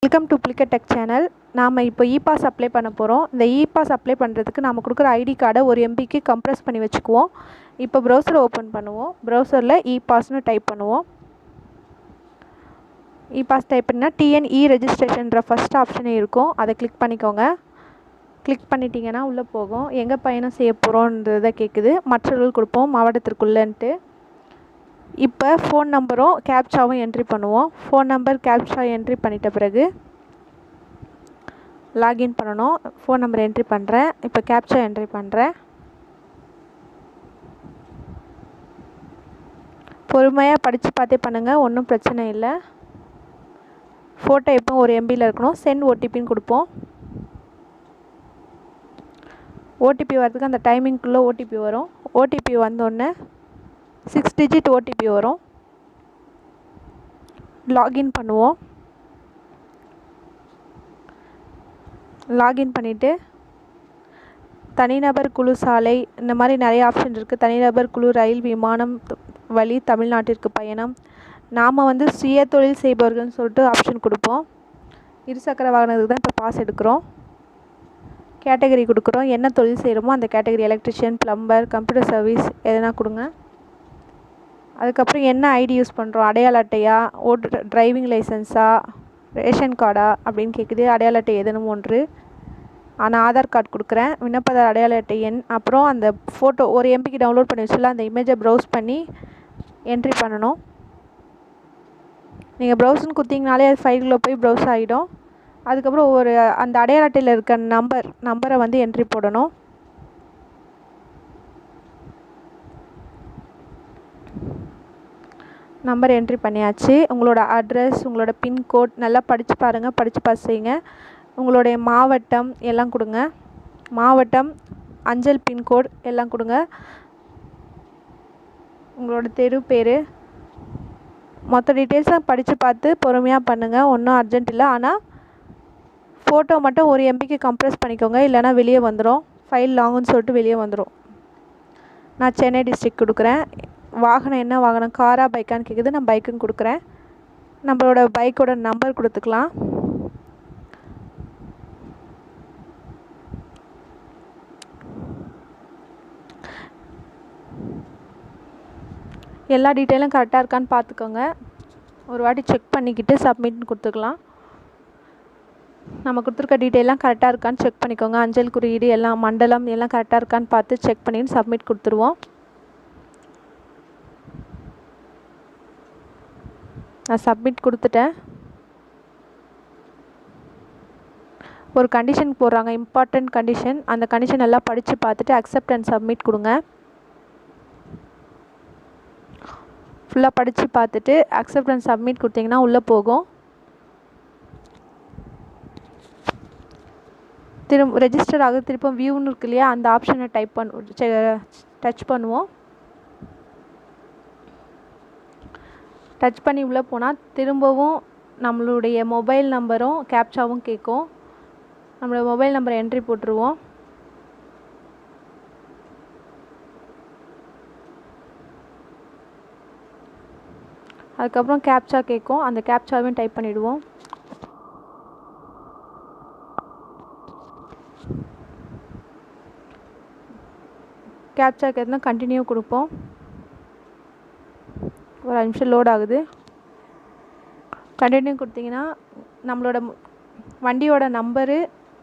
Welcome to Pulicat Tech channel. நாம் இப்போ e-pass apply பண்ண போகிறோம். இந்த இ-பாஸ் அப்ளை பண்ணுறதுக்கு நாம் கொடுக்குற ஐடி கார்டை ஒரு எம்பிக்கு கம்ப்ரஸ் பண்ணி வச்சுக்குவோம். இப்போ ப்ரௌசரை ஓப்பன் பண்ணுவோம். ப்ரௌசரில் இ-பாஸ்னு டைப் பண்ணுவோம். இ-பாஸ் டைப் பண்ணால் டிஎன்இ ரெஜிஸ்ட்ரேஷன்ற ஃபஸ்ட் ஆப்ஷனே இருக்கும். அதை கிளிக் பண்ணிக்கோங்க. கிளிக் பண்ணிட்டீங்கன்னா உள்ளே போகும். எங்கே பயணம் செய்ய போகிறோன்றதை கேட்குது. மற்றவர்கள் கொடுப்போம் மாவட்டத்திற்குள்ளன்ட்டு. இப்போ ஃபோன் நம்பரும் கேப்சாவும் என்ட்ரி பண்ணுவோம். ஃபோன் நம்பர் கேப்சா என்ட்ரி பண்ணிட்ட பிறகு லாகின் பண்ணணும். ஃபோன் நம்பர் என்ட்ரி பண்ணுறேன். இப்போ கேப்சா என்ட்ரி பண்ணுறேன். பொறுமையாக படித்து பார்த்தே பண்ணுங்கள், ஒன்றும் பிரச்சனை இல்லை. ஃபோட்டோ எப்போ ஒரு எம்பியில் இருக்கணும். சென்ட் ஓடிபின்னு கொடுப்போம். ஓடிபி வரதுக்கு அந்த டைமிங்குள்ளே ஓடிபி வரும். ஓடிபி வந்தோடனே 6 டிஜிட் ஓடிபி வரும். லாகின் பண்ணுவோம். லாகின் பண்ணிவிட்டு தனிநபர் குழு சாலை இந்த மாதிரி நிறைய ஆப்ஷன் இருக்குது. தனிநபர் குழு ரயில் விமானம் வழி தமிழ்நாட்டிற்கு பயணம். நாம் சுய தொழில் செய்பவர்கள்னு சொல்லிட்டு ஆப்ஷன் கொடுப்போம். இருசக்கர வாகனத்துக்கு தான் இப்போ பாஸ் எடுக்கிறோம். கேட்டகரி கொடுக்குறோம். என்ன தொழில் செய்கிறோமோ அந்த category electrician, plumber, computer service எதனா கொடுங்க. அதுக்கப்புறம் என்ன ஐடி யூஸ் பண்ணுறோம், அடையாள அட்டையா, டிரைவிங் லைசன்ஸா, ரேஷன் கார்டா அப்படின்னு கேட்குது. அடையாள அட்டை எதனும் ஒன்று. ஆனால் ஆதார் கார்டு கொடுக்குறேன். விண்ணப்பதார் அடையாள அட்டை எண், அப்புறம் அந்த ஃபோட்டோ ஒரு எம்பிக்கு டவுன்லோட் பண்ணி வச்சுல அந்த இமேஜை ப்ரௌஸ் பண்ணி என்ட்ரி பண்ணணும். நீங்கள் ப்ரௌஸ்ன்னு கொடுத்தீங்கனாலே அது ஃபைலில் போய் ப்ரௌஸ் ஆகிடும். அதுக்கப்புறம் அந்த அடையாள அட்டையில் இருக்க நம்பரை என்ட்ரி போடணும். நம்பர் என்ட்ரி பண்ணியாச்சு. உங்களோட அட்ரஸ், உங்களோட பின்கோட் நல்லா படித்து பாருங்கள், படித்து பாஸ் செய்யுங்க. உங்களுடைய மாவட்டம் எல்லாம் கொடுங்க. மாவட்டம், அஞ்சல் பின்கோட் எல்லாம் கொடுங்க. உங்களோட தெரு பேர், மொத்த டீட்டெயில்ஸாக படித்து பார்த்து பொறுமையாக பண்ணுங்கள். ஒன்றும் அர்ஜென்ட் இல்லை. ஆனால் ஃபோட்டோ மட்டும் ஒரு எம்பிக்கு கம்ப்ரஸ் பண்ணிக்கோங்க, இல்லைனா வெளியே வந்துடும். ஃபைல் லாங்குன்னு சொல்லிட்டு வெளியே வந்துடும். நான் சென்னை டிஸ்ட்ரிக்ட் கொடுக்குறேன். வாகனம் என்ன வாகனம், காரா பைக்கான்னு கேட்குது. நான் பைக்குன்னு கொடுக்குறேன். நம்மளோட பைக்கோட நம்பர் கொடுத்துக்கலாம். எல்லா டீட்டெயிலும் கரெக்டாக இருக்கான்னு பார்த்துக்கோங்க. ஒரு வாட்டி செக் பண்ணிக்கிட்டு சப்மிட்னு கொடுத்துக்கலாம். நம்ம கொடுத்துருக்க டீட்டெயிலாம் கரெக்டாக இருக்கான்னு செக் பண்ணிக்கோங்க. அஞ்சல் குறியீடு எல்லாம், மண்டலம் எல்லாம் கரெக்டாக இருக்கான்னு பார்த்து செக் பண்ணிட்டு சப்மிட் கொடுத்துருவோம். நான் சப்மிட் கொடுத்துட்டேன். ஒரு கண்டிஷன் போடுறாங்க, இம்பார்ட்டண்ட் கண்டிஷன். அந்த கண்டிஷன் எல்லாம் படித்து பார்த்துட்டு அக்செப்ட் அண்ட் சப்மிட் கொடுங்க. ஃபுல்லாக படித்து பார்த்துட்டு அக்செப்ட் அண்ட் சப்மிட் கொடுத்தீங்கன்னா உள்ளே போகும். ரெஜிஸ்டர் ஆகுது. திரும்ப வியூன்னு இருக்கு இல்லையா, அந்த ஆப்ஷனை டச் பண்ணுவோம். டச் பண்ணி உள்ளே போனால் திரும்பவும் நம்மளுடைய மொபைல் நம்பரும் கேப்சாவும் கேட்கும். நம்மளோட மொபைல் நம்பரை என்ட்ரி போட்டுருவோம். அதுக்கப்புறம் கேப்சா கேட்கும். அந்த கேப்சாவையும் டைப் பண்ணிவிடுவோம். கேப்சா கேட்குனா கண்டினியூ கொடுப்போம். ஒரு 5 நிமிஷம் லோட் ஆகுது. கண்டினியூ கொடுத்தீங்கன்னா நம்மளோட வண்டியோட நம்பரு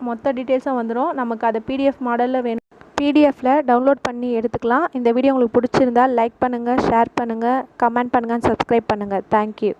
மொத்த டீட்டெயில்ஸும் வந்துடும். நமக்கு அதை பிடிஎஃப் மாடலில் வேணும். பிடிஎஃப்பில் டவுன்லோட் பண்ணி எடுத்துக்கலாம். இந்த வீடியோ உங்களுக்கு பிடிச்சிருந்தால் லைக் பண்ணுங்கள், ஷேர் பண்ணுங்கள், கமெண்ட் பண்ணுங்கள், சப்ஸ்கிரைப் பண்ணுங்கள். தேங்க்யூ.